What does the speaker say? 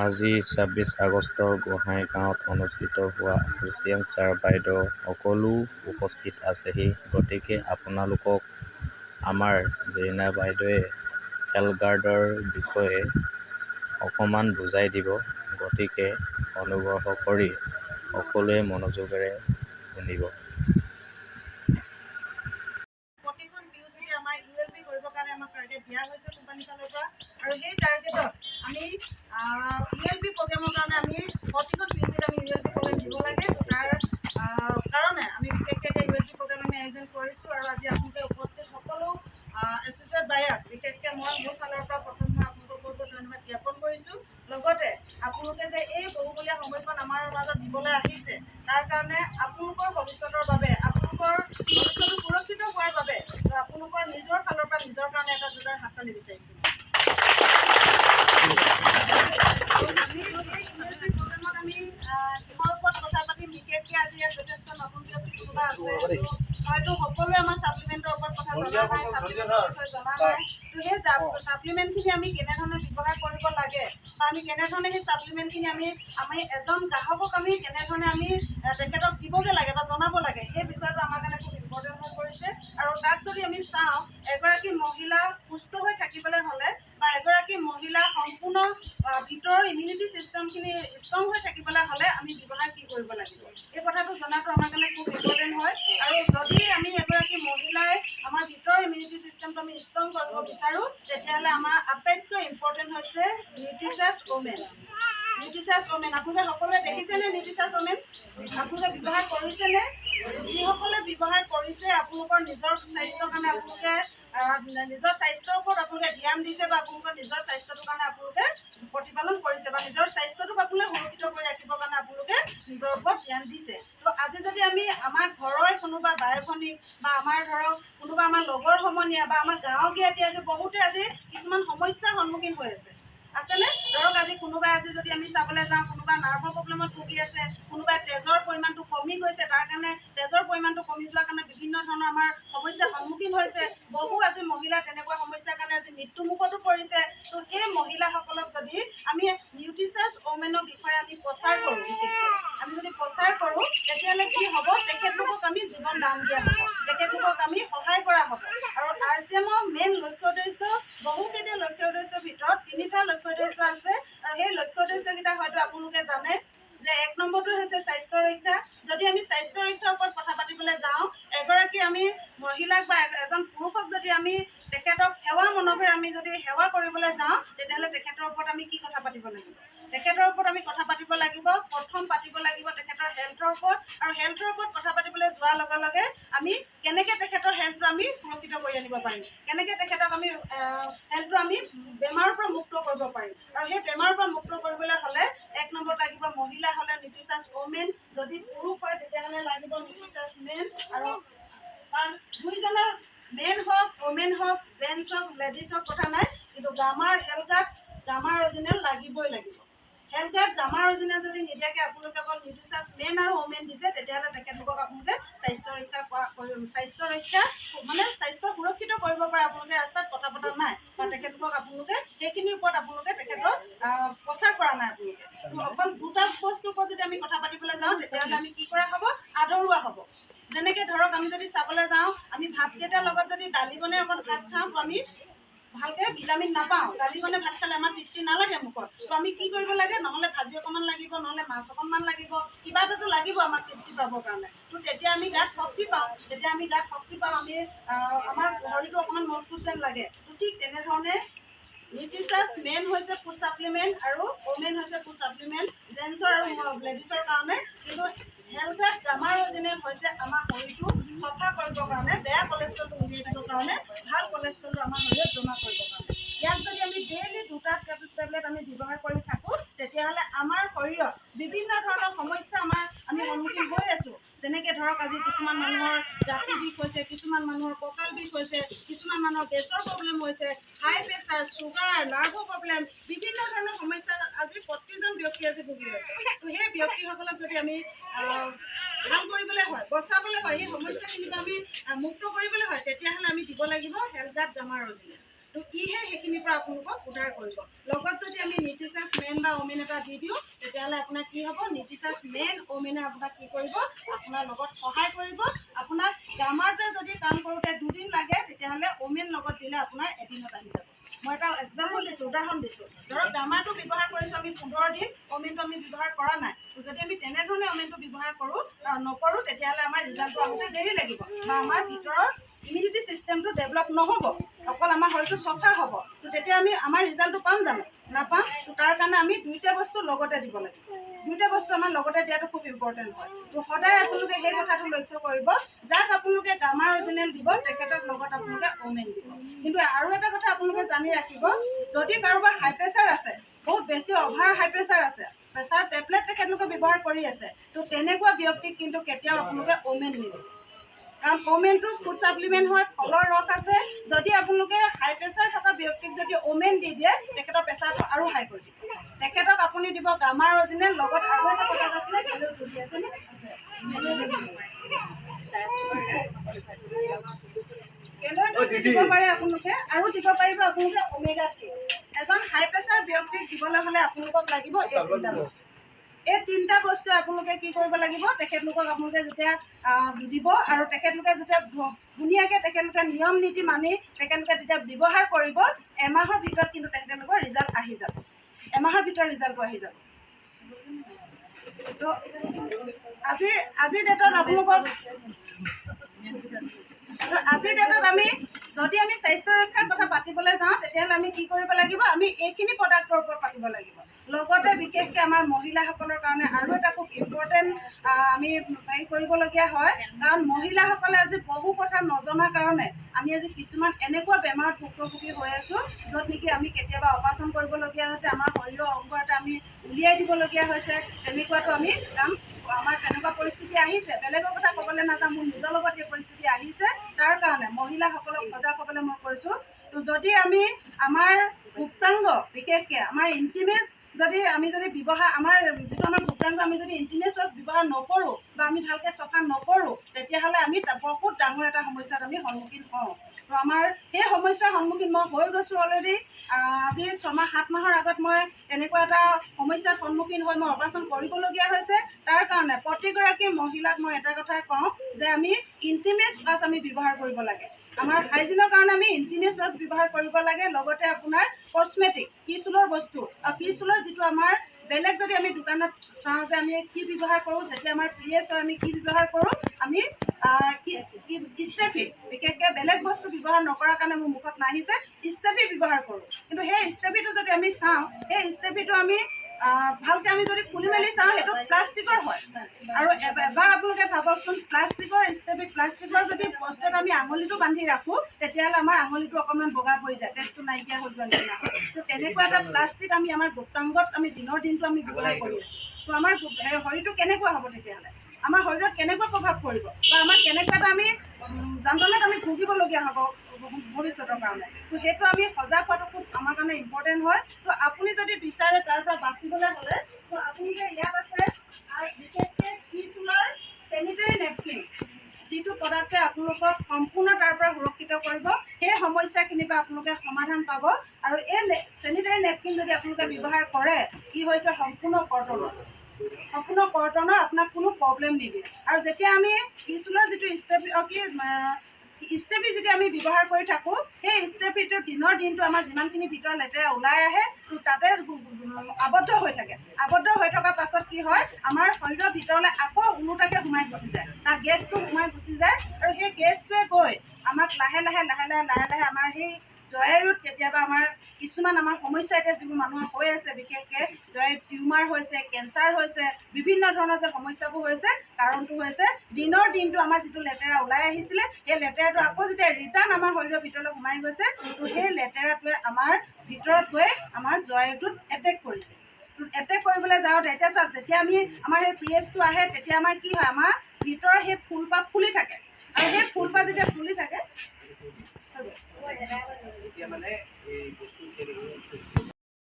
আজি ২৬ আগষ্ট গোহাঁইগাঁৱত অনুষ্ঠিত হোৱা RCM ছাৰ বাইদেউ সকলো উপস্থিত আছেহি। গতিকে আপোনালোকক আমাৰ জেৰিনা বাইদেৱে হেল্থ কাৰ্ডৰ বিষয়ে অকণমান বুজাই দিব। গতিকে অনুগ্ৰহ কৰি সকলোৱে মনোযোগেৰে শুনিব। প্ৰতিখন পিউচিতে আমাৰ ULP কৰিবৰ কাৰণে আমাক টাৰ্গেট দিয়া হৈছে কোম্পানীৰ ফালৰ পৰা, আৰু সেই টাৰ্গেটত আমি ULP প্ৰগ্ৰেমৰ কাৰণে আমি প্ৰতিখন পিউচিতে আমি ULP প্ৰগ্ৰেম দিব লাগে। তাৰ কাৰণে আমি বিশেষকৈ এতিয়া ULP প্ৰগ্ৰেম আমি আয়োজন কৰিছোঁ। আৰু আজি আপোনালোকে উপস্থিত সকলো এছ'চিয়েট বায়াৰ, বিশেষকৈ মই মোৰ ফালৰ পৰা প্ৰথম মই আপোনালোকক বহুত বহুত ধন্যবাদ জ্ঞাপন কৰিছোঁ। লগতে আপোনালোকে যে এই বহুমূলীয়া সময়কণ আমাৰ মাজত দিবলৈ আহিছে, তাৰ কাৰণে আপোনালোকৰ ভৱিষ্যতৰ বাবে, আপোনালোকৰ ভৱিষ্যতটো সুৰক্ষিত হোৱাৰ বাবে আপোনালোকৰ নিজৰ ফালৰ পৰা নিজৰ কাৰণে এটা জোৰদাৰ হাততালি বিচাৰিছোঁ। প্ৰগ্ৰেমত আমি কিহৰ ওপৰত কথা পাতিম, বিশেষকৈ আজি ইয়াত যথেষ্ট নতুন ব্যক্তি কোনোবা আছে, হয়তো সকলোৱে আমাৰ ছাপ্লিমেণ্টৰ ওপৰত কথা জনা নাই, ছাপ্লিমেণ্টৰ বিষয়ে জনা নাই। তো সেই ছাপ্লিমেণ্টখিনি আমি কেনেধৰণে ব্যৱহাৰ কৰিব লাগে, বা আমি কেনেধৰণে সেই ছাপ্লিমেণ্টখিনি আমি এজন গ্ৰাহকক আমি কেনেধৰণে আমি তেখেতক দিবগৈ লাগে বা জনাব লাগে, সেই বিষয়টো আমাৰ কাৰণে খুব ইম্পৰ্টেণ্ট হৈ পৰিছে। আৰু তাক যদি আমি চাওঁ, এগৰাকী মহিলা সুস্থ হৈ থাকিবলৈ হ'লে বা এগৰাকী মহিলা সম্পূৰ্ণ ভিতৰৰ ইমিউনিটি ছিষ্টেমখিনি ষ্ট্ৰং হৈ থাকিবলৈ হ'লে আমি ব্যৱহাৰ কি কৰিব লাগিব, এই কথাটো জনাটো আমাৰ কাৰণে খুব ইম্পৰ্টেণ্ট হয়। আৰু যদি আমি এগৰাকী মহিলাই আমাৰ ভিতৰৰ ইমিউনিটি ছিষ্টেমটো আমি ষ্ট্ৰং কৰিব বিচাৰোঁ, তেতিয়াহ'লে আমাৰ আটাইতকৈ ইম্পৰ্টেণ্ট হৈছে নিউট্ৰিচাৰ্জ ওমেন। নিউট্ৰিচাৰ্জ ওমেন আপোনালোকে সকলোৱে দেখিছেনে? নিউট্ৰিচাৰ্জ ওমেন আপোনালোকে ব্যৱহাৰ কৰিছেনে? যিসকলে ব্যৱহাৰ কৰিছে, আপোনালোকৰ নিজৰ স্বাস্থ্যৰ কাৰণে আপোনালোকে নিজৰ স্বাস্থ্যৰ ওপৰত আপোনালোকে ধ্যান দিছে, বা আপোনালোকৰ নিজৰ স্বাস্থ্যটোৰ কাৰণে আপোনালোকে প্ৰতিপালন কৰিছে, বা নিজৰ স্বাস্থ্যটোক আপোনালোকে সুৰক্ষিত কৰি ৰাখিবৰ কাৰণে আপোনালোকে নিজৰ ওপৰত ধ্যান দিছে। তো আজি যদি আমি আমাৰ ঘৰৰ কোনোবা বাই ভনীক, বা আমাৰ ধৰক কোনোবা আমাৰ লগৰ সমনীয়া, বা আমাৰ গাঁৱৰ জ্ঞাতি আজি বহুতে আজি কিছুমান সমস্যাৰ সন্মুখীন হৈ আছেনে? ধৰক আজি কোনোবাই আজি যদি আমি চাবলৈ যাওঁ, কোনোবা নাৰ্ভৰ প্ৰব্লেমত ভুগি আছে, কোনোবাই তেজৰ পৰিমাণটো কমি গৈছে, তাৰ কাৰণে তেজৰ পৰিমাণটো কমি যোৱাৰ কাৰণে বিভিন্ন ধৰণৰ আমাৰ সমস্যাৰ সন্মুখীন হৈছে। বহু আজি মহিলা তেনেকুৱা সমস্যাৰ কাৰণে আজি মৃত্যুমুখতো পৰিছে। তো সেই মহিলাসকলক যদি আমি নিউট্ৰিচাৰ্জ ওমেনৰ বিষয়ে আমি প্ৰচাৰ কৰোঁ, বিশেষকৈ আমি যদি প্ৰচাৰ কৰোঁ, তেতিয়াহ'লে কি হ'ব, তেখেতলোকক আমি জীৱন দান দিয়া হ'ব, তেখেতলোকক আমি সহায় কৰা হ'ব। আৰু RCMৰ মেইন লক্ষ্য উদ্দেশ্য, বহুকেইটা লক্ষ্য উদ্দেশ্যৰ ভিতৰত 3টা লক্ষ্য উদ্দেশ্য আছে। আৰু সেই লক্ষ্য উদ্দেশ্যকেইটা হয়তো আপোনালোকে জানে যে 1 নম্বৰটো হৈছে স্বাস্থ্য ৰক্ষা। যদি আমি স্বাস্থ্য ৰক্ষাৰ ওপৰত কথা পাতিবলৈ যাওঁ, এগৰাকী আমি মহিলাক বা এজন পুৰুষক যদি আমি তেখেতক সেৱা মনোভাৱেৰে আমি যদি সেৱা কৰিবলৈ যাওঁ, তেতিয়াহ'লে তেখেতৰ ওপৰত আমি কি কথা পাতিব লাগিব? তেখেতৰ ওপৰত আমি কথা পাতিব লাগিব, প্ৰথম পাতিব লাগিব তেখেতৰ হেল্থৰ ওপৰত। আৰু হেল্থৰ ওপৰত কথা পাতিবলৈ যোৱাৰ লগে লগে আমি কেনেকৈ তেখেতৰ হেল্থটো আমি সুৰক্ষিত কৰি আনিব পাৰিম, কেনেকৈ তেখেতক আমি হেল্থটো আমি বেমাৰৰ পৰা মুক্ত কৰিব পাৰিম। আৰু সেই বেমাৰৰ পৰা মুক্ত কৰিবলৈ হ'লে 1 নম্বৰত লাগিব মহিলা হ'লে নিউট্ৰিচাৰ্জ ওমেন, যদি পুৰুষ হয় তেতিয়াহ'লে লাগিব নিউট্ৰিচাৰ্জ মেন। আৰু কাৰণ দুইজনৰ মেন হওক, ওমেন হওক, জেণ্টছ হওক, লেডিজ হওক, কথা নাই, কিন্তু গামাৰ হেল্থ কাৰ্ড, গামাৰ অৰিজিনেল লাগিবই লাগিব। হেল্থ কাৰ্ড গামাৰ অৰিজিনেল যদি নিদিয়াকৈ আপোনালোকে অকল নিউট্ৰিচাৰ্জ মেন আৰু ওমেন দিছে, তেতিয়াহ'লে তেখেতলোকক আপোনালোকে স্বাস্থ্য ৰক্ষা মানে স্বাস্থ্য সুৰক্ষিত কৰিব পৰা আপোনালোকে ৰাস্তাত কথা পতা নাই, বা তেখেতলোকক আপোনালোকে সেইখিনিৰ ওপৰত আপোনালোকে তেখেতক প্ৰচাৰ কৰা নাই। আপোনালোকে অকল 2টা বস্তুৰ ওপৰত যদি আমি কথা পাতিবলৈ যাওঁ, তেতিয়াহ'লে আমি কি কৰা হ'ব, আদৰুৱা হ'ব। যেনেকৈ ধৰক আমি যদি চাবলৈ যাওঁ, আমি ভাতকেইটাৰ লগত যদি দালি বনাই অকল ভাত খাওঁ, তো আমি ভালকৈ ভিটামিন নাপাওঁ। দালি বনাই ভাত খালে আমাৰ তৃপ্তি নালাগে মুখত। তো আমি কি কৰিব লাগে, নহ'লে ভাজি অকণমান লাগিব, নহ'লে মাছ অকণমান লাগিব, কিবা এটাতো লাগিব আমাক তৃপ্তি পাবৰ কাৰণে। তো তেতিয়া আমি গাত শক্তি পাওঁ, আমি আমাৰ শৰীৰটো অকণমান মজবুত যেন লাগে। তো ঠিক তেনেধৰণে নিউট্ৰিচাৰ্জ মেন হৈছে ফুড ছাপ্লিমেণ্ট, আৰু ওমেন হৈছে ফুড ছাপ্লিমেণ্ট জেণ্টছৰ আৰু লেডিছৰ কাৰণে। কিন্তু হেল্থ কাৰ্ড গামাৰ অৰিজিনেল হৈছে আমাৰ শৰীৰটো চফা কৰিবৰ কাৰণে, বেয়া কলেষ্ট্ৰলটো উলিয়াই দিবৰ কাৰণে, ভাল কলেষ্ট্ৰলটো আমাৰ শৰীৰত জমা কৰিবৰ কাৰণে। ইয়াক যদি আমি ডেইলি 2টা টেবলেট আমি ব্যৱহাৰ কৰি থাকোঁ, তেতিয়াহ'লে আমাৰ শৰীৰত বিভিন্ন ধৰণৰ সমস্যা আমি সন্মুখীন হৈ আছোঁ। যেনেকৈ ধৰক আজি কিছুমান মানুহৰ গাঁঠি বিষ হৈছে, কিছুমান মানুহৰ কঁকাল বিষ হৈছে, কিছুমান মানুহৰ গেছৰ প্ৰব্লেম হৈছে, হাই প্ৰেছাৰ, চুগাৰ, নাৰ্ভৰ প্ৰব্লেম, বিভিন্ন ধৰণৰ সমস্যা আজি প্ৰতিজন ব্যক্তি আজি ভুগি আছে। তো সেই ব্যক্তিসকলক যদি আমি ভাল কৰিবলৈ হয়, বচাবলৈ হয়, সেই সমস্যাখিনিক আমি মুক্ত কৰিবলৈ হয়, তেতিয়াহ'লে আমি দিব লাগিব হেল্থ কাৰ্ড গামাৰ অৰিজিনেল। তো ইহে সেইখিনিৰ পৰা আপোনালোকক উদ্ধাৰ কৰিব। লগত যদি আমি নিউট্ৰিচাছ মেন বা ওমেন এটা দি দিওঁ তেতিয়াহ'লে আপোনাৰ কি হ'ব, নিউট্ৰিচাছ মেন ওমেনে আপোনাক কি কৰিব, আপোনাৰ লগত সহায় কৰিব। আপোনাক গামাৰটোৱে যদি কাম কৰোঁতে 2 দিন লাগে তেতিয়াহ'লে ওমেন লগত দিলে আপোনাৰ এদিনত আহি যাব। মই এটা এক্সাম্পল দিছোঁ, উদাহৰণ দিছোঁ। ধৰক গামাৰটো ব্যৱহাৰ কৰিছোঁ আমি 15 দিন, ওমেনটো আমি ব্যৱহাৰ কৰা নাই। যদি আমি তেনেধৰণে ওমেনটো ব্যৱহাৰ নকৰোঁ তেতিয়াহ'লে আমাৰ ৰিজাল্টটো আহোঁতে দেৰি লাগিব বা আমাৰ ভিতৰৰ ইমিউনিটি ছিষ্টেমটো ডেভেলপ নহ'ব, অকল আমাৰ শৰীৰটো চফা হ'ব। তো তেতিয়া আমি আমাৰ ৰিজাল্টটো পাম জানো? নাপাম। তো তাৰ কাৰণে আমি 2টা বস্তু লগতে দিব লাগিব। 2টা বস্তু আমাৰ লগতে দিয়াটো খুব ইম্পৰ্টেণ্ট হয়। তো সদায় আপোনালোকে সেই কথাটো লক্ষ্য কৰিব, যাক আপোনালোকে গামাৰ অৰিজিনেল দিব তেখেতক লগত আপোনালোকে ওমেন দিব। কিন্তু আৰু এটা কথা আপোনালোকে জানি ৰাখিব, যদি কাৰোবাৰ হাই প্ৰেছাৰ আছে, বহুত বেছি অভাৰ হাই প্ৰেছাৰ আছে, প্ৰেছাৰ টেবলেট তেখেতলোকে ব্যৱহাৰ কৰি আছে, তো তেনেকুৱা ব্যক্তিক কিন্তু কেতিয়াও আপোনালোকে ওমেন নিদিব। কাৰণ ওমেনটো ফুড ছাপ্লিমেণ্ট হয়, ফলৰ ৰস আছে। যদি আপোনালোকে হাই প্ৰেছাৰ থকা ব্যক্তিক যদি ওমেন দি দিয়ে তেখেতৰ প্ৰেছাৰটো আৰু হাই কৰি দিব। তেখেতক আপুনি দিব গামাৰ অৰিজিনেল, লগত আৰু এটা কথা আছিলে, কেলৈ জুলি আছেনে? কেলৈ দিব পাৰে আপোনালোকে, আৰু দিব পাৰিব আপোনালোকে ওমেগা 3। এজন হাই প্ৰেছাৰ ব্যক্তিক দিবলৈ হ'লে আপোনালোকক লাগিব এই 3টা বস্তু। এই 3টা বস্তু আপোনালোকে কি কৰিব লাগিব, তেখেতলোকক আপোনালোকে যেতিয়া দিব আৰু তেখেতলোকে যেতিয়া ধুনীয়াকৈ তেখেতলোকে নিয়ম নীতি মানি তেখেতলোকে তেতিয়া ব্যৱহাৰ কৰিব, এমাহৰ ভিতৰত কিন্তু তেখেতলোকৰ ৰিজাল্ট আহি যাব। এমাহৰ ভিতৰত ৰিজাল্টটো আহি যাব। তো আজিৰ ডেটত আপোনালোকক আজিৰ ডেটত যদি আমি স্বাস্থ্য ৰক্ষাৰ কথা পাতিবলৈ যাওঁ তেতিয়াহ'লে আমি কি কৰিব লাগিব, আমি এইখিনি প্ৰডাক্টৰ ওপৰত পাতিব লাগিব। লগতে বিশেষকৈ আমাৰ মহিলাসকলৰ কাৰণে আৰু এটা খুব ইম্পৰ্টেণ্ট আমি হেৰি কৰিবলগীয়া হয়, কাৰণ মহিলাসকলে আজি বহু কথা নজনাৰ কাৰণে আমি আজি কিছুমান এনেকুৱা বেমাৰত ভুক্তভোগী হৈ আছোঁ, য'ত নেকি আমি কেতিয়াবা অপাৰেশ্যন কৰিবলগীয়া হৈছে, আমাৰ শৰীৰৰ অংগ এটা আমি উলিয়াই দিবলগীয়া হৈছে। তেনেকুৱাতো আমি আমাৰ তেনেকুৱা পৰিস্থিতি আহিছে। বেলেগৰ কথা ক'বলৈ নাযাওঁ, মোৰ নিজৰ লগত এই পৰিস্থিতি আহিছে। তাৰ কাৰণে মহিলাসকলক সজাগ হ'বলৈ মই কৈছোঁ। তো যদি আমি আমাৰ গুপ্তাংগ, বিশেষকৈ আমাৰ ইণ্টিমেজ আমি যদি ব্যৱহাৰ, আমাৰ যিটো আমাৰ গুপ্তাংগ আমি যদি ইণ্টিমেজ ৱাছ ব্যৱহাৰ নকৰোঁ বা আমি ভালকৈ চফা নকৰোঁ তেতিয়াহ'লে আমি বহুত ডাঙৰ এটা সমস্যাত আমি সন্মুখীন হওঁ। তো আমাৰ সেই সমস্যাৰ সন্মুখীন মই হৈ গৈছোঁ অলৰেডি। আজি 6-7 মাহৰ আগত মই তেনেকুৱা এটা সমস্যাৰ সন্মুখীন হৈ মই অপাৰেশ্যন কৰিবলগীয়া হৈছে। তাৰ কাৰণে প্ৰতিগৰাকী মহিলাক মই এটা কথা কওঁ যে আমি ইণ্টিমেজ ৱাছ আমি ব্যৱহাৰ কৰিব লাগে। আমাৰ হাইজিনৰ কাৰণে আমি ইণ্টিমেজ ৱাছ ব্যৱহাৰ কৰিব লাগে। লগতে আপোনাৰ কছমেটিক, কিচুলৰ বস্তু, কিচুলৰ যিটো আমাৰ বেলেগ যদি আমি দোকানত চাওঁ যে আমি কি ব্যৱহাৰ কৰোঁ, যেতিয়া আমাৰ পিৰিয়ডছ হয় আমি কি ব্যৱহাৰ কৰোঁ, আমি ষ্টেফি, বিশেষকৈ বেলেগ বস্তু ব্যৱহাৰ নকৰাৰ কাৰণে মোৰ মুখত নাহিছে, ষ্টেফি ব্যৱহাৰ কৰোঁ। কিন্তু সেই ষ্টেফিটো যদি আমি চাওঁ, সেই ষ্টেফিটো আমি ভালকৈ আমি যদি খুলি মেলি চাওঁ সেইটো প্লাষ্টিকৰ হয়। আৰু এবাৰ আপোনালোকে ভাবকচোন, প্লাষ্টিকৰ ষ্টেফি, প্লাষ্টিকৰ যদি বস্তুত আমি আঙুলিটো বান্ধি ৰাখোঁ তেতিয়াহ'লে আমাৰ আঙুলিটো অকণমান বগা পৰি যায়, তেজটো নাইকিয়া হৈ যোৱা নিচিনা হয়। তো তেনেকুৱা এটা প্লাষ্টিক আমি আমাৰ গুপ্তাংগত আমি দিনৰ দিনটো আমি ব্যৱহাৰ কৰি আছোঁ। তো আমাৰ শৰীৰটো কেনেকুৱা হ'ব তেতিয়াহ'লে, আমাৰ শৰীৰত কেনেকুৱা প্ৰভাৱ পৰিব বা আমাৰ কেনেকুৱা এটা আমি যন্ত্ৰণাত আমি ভুগিবলগীয়া হ'ব ভৱিষ্যতৰ কাৰণে। তো সেইটো আমি সজাগ হোৱাটো খুব আমাৰ কাৰণে ইম্পৰ্টেণ্ট হয়। তো আপুনি যদি বিচাৰে তাৰ পৰা বাচিবলৈ হ'লে, তো আপুনি যে ইয়াত আছে আৰু বিশেষকৈ কিচুলৰ চেনিটেৰী নেপকিন, যিটো প্ৰডাক্টে আপোনালোকক সম্পূৰ্ণ তাৰ পৰা সুৰক্ষিত কৰিব, সেই সমস্যাখিনিৰ পৰা আপোনালোকে সমাধান পাব। আৰু এই চেনিটেৰী নেপকিন যদি আপোনালোকে ব্যৱহাৰ কৰে, ই হৈছে সম্পূৰ্ণ কটনৰ, আপোনাক কোনো প্ৰব্লেম নিদিয়ে। আৰু যেতিয়া আমি কিচুলৰ যিটো ষ্টেফি যেতিয়া আমি ব্যৱহাৰ কৰি থাকোঁ, সেই ষ্টেফিটো দিনৰ দিনটো আমাৰ যিমানখিনি ভিতৰৰ লেতেৰা ওলাই আহে তো তাতে আবদ্ধ হৈ থাকে। আবদ্ধ হৈ থকাৰ পাছত কি হয়, আমাৰ শৰীৰৰ ভিতৰলৈ আকৌ ওলোটাকৈ সোমাই গুচি যায়, তাৰ গেছটো সোমাই গুচি যায়। আৰু সেই গেছটোৱে গৈ আমাক লাহে লাহে আমাৰ সেই জৰায়ুত কেতিয়াবা আমাৰ কিছুমান আমাৰ সমস্যা এতিয়া যিবোৰ মানুহৰ হৈ আছে, বিশেষকৈ জৰায়ুত টিউমাৰ হৈছে, কেঞ্চাৰ হৈছে, বিভিন্ন ধৰণৰ যে সমস্যাবোৰ হৈছে, কাৰণটো হৈছে দিনৰ দিনটো আমাৰ যিটো লেতেৰা ওলাই আহিছিলে, সেই লেতেৰাটো আকৌ যেতিয়া ৰিটাৰ্ণ আমাৰ শৰীৰৰ ভিতৰলৈ সোমাই গৈছে, তো সেই লেতেৰাটোৱে আমাৰ ভিতৰত গৈ আমাৰ জৰায়ুটোত এটেক কৰিছে। এটেক কৰিবলৈ যাওঁতে এতিয়া চাওক, যেতিয়া আমাৰ সেই পিৰিয়ডছটো আহে তেতিয়া আমাৰ কি হয়, আমাৰ ভিতৰৰ সেই ফুলপাহ ফুলি থাকে। আৰু সেই ফুলপাহ যেতিয়া ফুলি থাকে